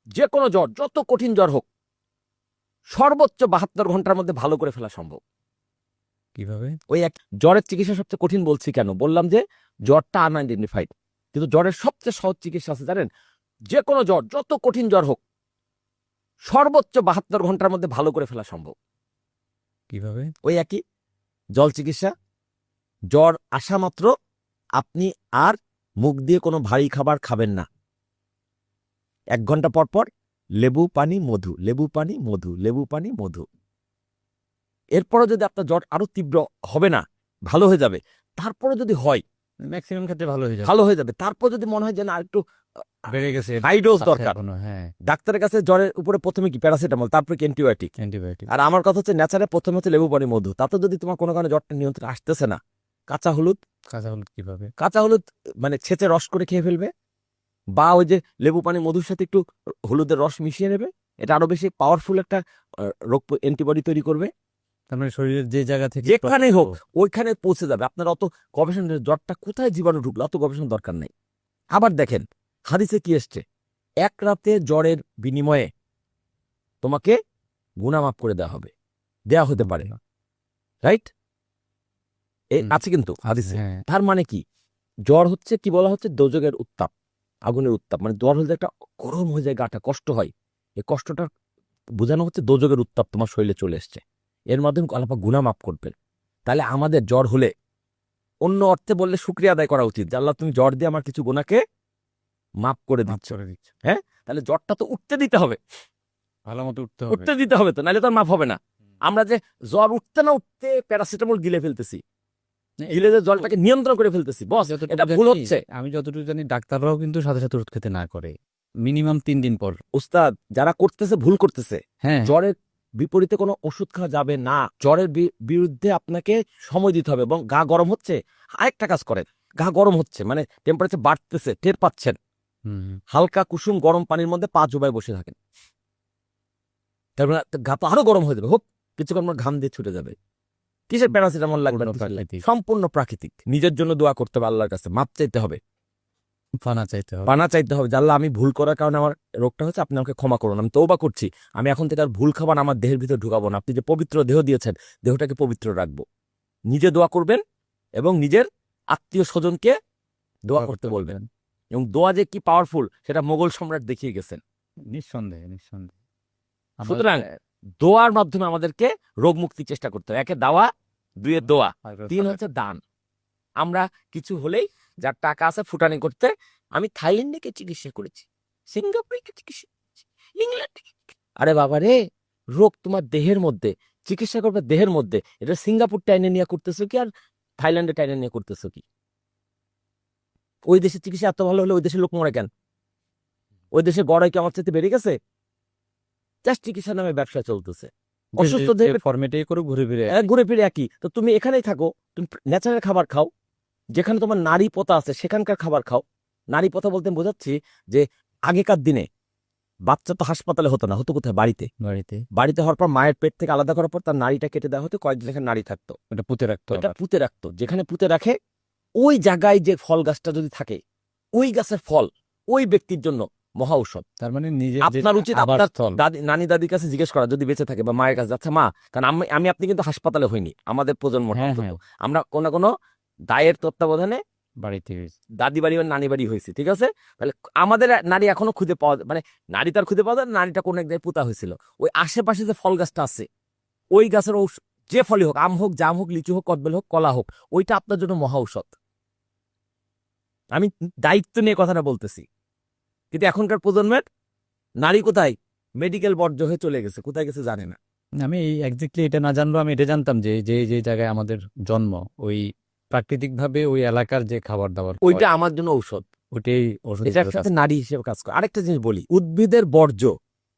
যে কোনো জ্বর, যত কঠিন জ্বর হোক, সর্বোচ্চ 72 ঘন্টার মধ্যে ভালো করে ফেলা সম্ভব। কিভাবে? ওই এক জ্বরের চিকিৎসা সবচেয়ে কঠিন বলছি কেন? বললাম যে জ্বরটা আনআইডেন্টিফাইড, কিন্তু জ্বরের সবচেয়ে সহজ চিকিৎসা আছে জানেন? যে কোনো জ্বর, যত কঠিন জ্বর হোক, সর্বোচ্চ 72 ঘন্টার মধ্যে ভালো করে ফেলা সম্ভব। কিভাবে? ওই একই জল চিকিৎসা। জ্বর আসা মাত্র আপনি আর মুখ দিয়ে কোনো ভারী খাবার খাবেন না। 1 ঘন্টা পর পর লেবু পানি মধু, লেবু পানি মধু, লেবু পানি মধু। এরপরও যদি আপনার জ্বর আরো তীব্র হবে না, ভালো হয়ে যাবে, তারপরে যদি হয় ম্যাক্সিমাম ক্ষেত্রে ভালো হয়ে যাবে। ভালো হয়ে যাবে, তারপর যদি মনে হয় যে না একটু বেড়ে গেছে, হাই ডোজ আছে দরকার, এখনো, হ্যাঁ, ডাক্তারের কাছে জ্বরের উপরে প্রথমে কি প্যারাসিটামল, তারপর কি অ্যান্টিবায়োটিক। অ্যান্টিবায়োটিক। আর আমার কথা হচ্ছে ন্যাচারে প্রথমে হচ্ছে লেবু পানি মধু। তাতে যদি তোমার কোনো কারণে জ্বরটা নিয়ন্ত্রণে আসতেছে না, কাঁচা হলুদ, কাঁচা হলুদ কিভাবে? কাঁচা হলুদ মানে ছেঁচে রস করে খেয়ে ফেলবে, বা ওই যে লেবু পানি মধুর সাথে একটু হলুদের রস মিশিয়ে নেবে। এটা আরো বেশি পাওয়ারফুল একটা রোগ অ্যান্টিবডি তৈরি করবে। তার মানে শরীরের যে জায়গা থেকে যেখানে হোক ওইখানে পৌঁছে যাবে। আপনার অত গবেষণা, জ্বরটা কোথায় জীবাণু ঢুকলো অত গবেষণা দরকার নেই। আবার দেখেন হাদিসে কি এসছে, 1 রাতে জ্বরের বিনিময়ে তোমাকে গুনাহ মাফ করে দেওয়া হবে, দেয়া হতে পারে, রাইট? আছে কিন্তু হাদিসে। হ্যাঁ, তার মানে কি, জ্বর হচ্ছে কি বলা হচ্ছে, দোজকের উত্তাপ, আগুনের উত্তাপ। মানে জ্বর হলে একটা গরম হয়ে যায়, গাটা কষ্ট হয়, এই কষ্টটা বোঝানো হচ্ছে দোজকের উত্তাপ তোমার শরীরে চলে এসছে। এর মাধ্যমে আল্লাহ পাক গুনাহ মাফ করবেন। তাহলে আমাদের জ্বর হলে অন্য অর্থে বললে শুকরিয়া আদায় করা উচিত যে আল্লাহ তুমি জ্বর দিয়ে আমার কিছু গুনাহকে মাফ করে মাফ দিচ্ছ। করে দিচ্ছে। হ্যাঁ, তাহলে জ্বরটা তো উঠতে দিতে হবে, ভালো মতো উঠতে হবে। উঠতে দিতে হবে, তো নাহলে তো আর মাফ হবে না। আমরা যে জ্বর উঠতে না উঠতে প্যারাসিটামল গিলে ফেলতেছি, গিলে যে জলটাকে নিয়ন্ত্রণ করে ফেলতেছি, বস যতটুকু এটা ভুল জানি- হচ্ছে। আমি যতটুকু জানি ডাক্তাররাও কিন্তু সাথে সাথে ওষুধ খেতে না করে, মিনিমাম 3 দিন পর। উস্তাদ, যারা করতেছে ভুল করতেছে। হ্যাঁ, জ্বরের বিপরীতে কোনো ওষুধ খাওয়া যাবে না। জ্বরের বিরুদ্ধে আপনাকে সময় দিতে হবে। এবং গা গরম হচ্ছে, আরেকটা কাজ করেন, গা গরম হচ্ছে মানে টেম্পারেচার বাড়তেছে, টের পাচ্ছেন, হালকা কুসুম গরম পানির মধ্যে পা চুবায় বসে থাকেন। তারপরে গা তো আরো গরম হয়ে যাবে, হোক কিছুক্ষণ পর ঘাম দিয়ে ছুটে যাবে। কিসের প্যারাসিটামল লাগবে? পূর্ণ কিসের লাগবে? প্রাকৃতিক। সম্পূর্ণ প্রাকৃতিক। নিজের জন্য দোয়া করতে হবে, আল্লাহর কাছে মাপ চাইতে হবে, ফানা চাইতে হবে। পানা চাইতে হবে যে আল্লাহ আমি ভুল করার কারণে আমার রোগটা হচ্ছে, আপনি আমাকে ক্ষমা করুন, আমি তওবা করছি, আমি এখন থেকে আর ভুল খাবার আমার দেহের ভিতর ঢুকাবো না। আপনি যে পবিত্র দেহ দিয়েছেন, দেহটাকে পবিত্র রাখবো। নিজে দোয়া করবেন এবং নিজের আত্মীয় স্বজনকে দোয়া করতে বলবেন। এবং দোয়া যে কি পাওয়ারফুল সেটা মোগল সম্রাট দেখিয়ে গেছেন। নিঃসন্দেহে, নিঃসন্দেহে। সুতরাং দোয়ার মাধ্যমে আমাদেরকে রোগ মুক্তির চেষ্টা করতে হবে। 1 দাওয়া, 2 দোয়া, 3 হচ্ছে দান। আমরা কিছু হলেই, যার টাকা আছে ফুটানি করতে, আমি থাইল্যান্ডে গিয়ে চিকিৎসা করেছি, সিঙ্গাপুরে গিয়ে চিকিৎসা করেছি, ইংল্যান্ডে আরে বাবা রে, রোগ তোমার দেহের মধ্যে, চিকিৎসা করবে দেহের মধ্যে। এটা সিঙ্গাপুর টাইনে নিয়ে করতেছো কি আর থাইল্যান্ডে টাইনে নিয়ে করতেছো কি? ওই দেশের চিকিৎসা এত ভালো হলে ওই দেশের লোক মরে কেন? ওই দেশে গড়াই কি আমার চাইতে বেড়ে গেছে? জাস্ট চিকিৎসা নামে ব্যবসা চলতেছে। অসুস্থ দেহে ফরম্যাটেই করে ঘুরে ফিরে ঘুরে ফিরে একই। তো তুমি এখানেই থাকো, তুমি ন্যাচারাল খাবার খাও, যেখানে তোমার নারী পথা আছে সেখানকার খাবার খাও। নারী পথা বলতে আমি বোঝাচ্ছি যে আগেকার দিনে বাচ্চা তো হাসপাতালে হতো না, হতো কোথায়? বাড়িতে। বাড়িতে বাড়িতে হওয়ার পর মায়ের পেট থেকে আলাদা করার পর তার নারীটা কেটে দেওয়া হতো, কয়েকদিন এখানে নারী থাকতো, ওটা পুঁতে রাখতো। এটা পুঁতে রাখতো। যেখানে পুঁতে রাখে ওই জায়গায় যে ফল গাছটা যদি থাকে, ওই গাছের ফল ওই ব্যক্তির জন্য মহা ঔষধ। তার মানে নিজে আপনার উচিত আপনার দাদি নানি দাদির কাছে জিজ্ঞেস করা, যদি বেঁচে থাকে, বা মায়ের কাছে, আচ্ছা মা, কারণ আমি আপনি কিন্তু হাসপাতালে হইনি, আমাদের প্রজন্মটা হ্যাঁ, অন্তত। হ্যাঁ। আমরা কোনো দায়ের তত্ত্বাবধানে বাড়িতে দাদি বাড়ি বা নানি বাড়ি হয়েছে, ঠিক আছে? তাহলে আমাদের নারী এখনো খুঁজে পাওয়া, মানে নারী তার খুঁজে পাওয়া যায় না, নারীটা কোন এক জায়গায় পুঁতা হয়েছিল। ওই আশেপাশে যে ফল গাছটা আছে, ওই গাছের যে ফলই হোক, আম হোক, জাম হোক, লিচু হোক, কদবেল হোক, কলা হোক, ওইটা আপনার জন্য মহা ঔষধ। আমি দায়িত্ব নিয়ে কথাটা বলতেছি। কিন্তু এখনকার প্রজন্মের নারী কোথায়? মেডিকেল বর্জ্য হয়ে চলে গেছে, কোথায় গেছে জানে না। আমি এক্স্যাক্টলি এটা না জানলেও আমি এটা জানতাম যে যে যে জায়গায় আমাদের জন্ম, ওই প্রাকৃতিক ভাবে ওই এলাকার যে খাবার দাবার, ওইটা আমার জন্য ঔষধ। ওইটাই ওষুধ এটার সাথে নারী হিসেবে কাজ করে। আরেকটা জিনিস বলি, উদ্ভিদের বর্জ্য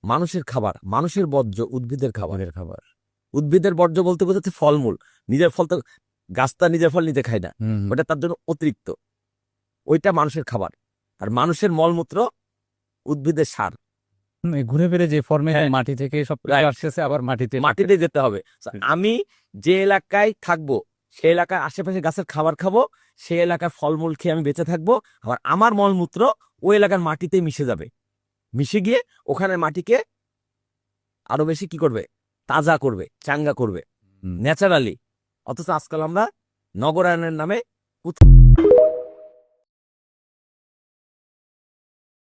মানুষের খাবার, মানুষের বর্জ্য উদ্ভিদের খাবারের খাবার। উদ্ভিদের বর্জ্য বলতে বোঝাচ্ছে ফলমূল। নিজের ফল তো গাছটা নিজের ফল নিজে খায় না, ওটা তার জন্য অতিরিক্ত, ওইটা মানুষের খাবার। আর মানুষের মলমূত্র উদ্ভিদের সার। ঘুরে ফিরে যে ফর্মে হ্যাঁ। মাটি থেকে সব Right. আসতেছে, আবার মাটিতে যেতে হবে। আমি যে এলাকায় থাকবো, সেই এলাকায় আশেপাশে গাছের খাবার খাবো, সেই এলাকার ফলমূল খেয়ে আমি বেঁচে থাকবো। আবার আমার মলমূত্র ওই এলাকার মাটিতে মিশে যাবে, মিশে গিয়ে ওখানে মাটিকে আরো বেশি কি করবে, তাজা করবে, চাঙ্গা করবে হুম। ন্যাচারালি। অথচ আজকাল আমরা নগরায়নের নামে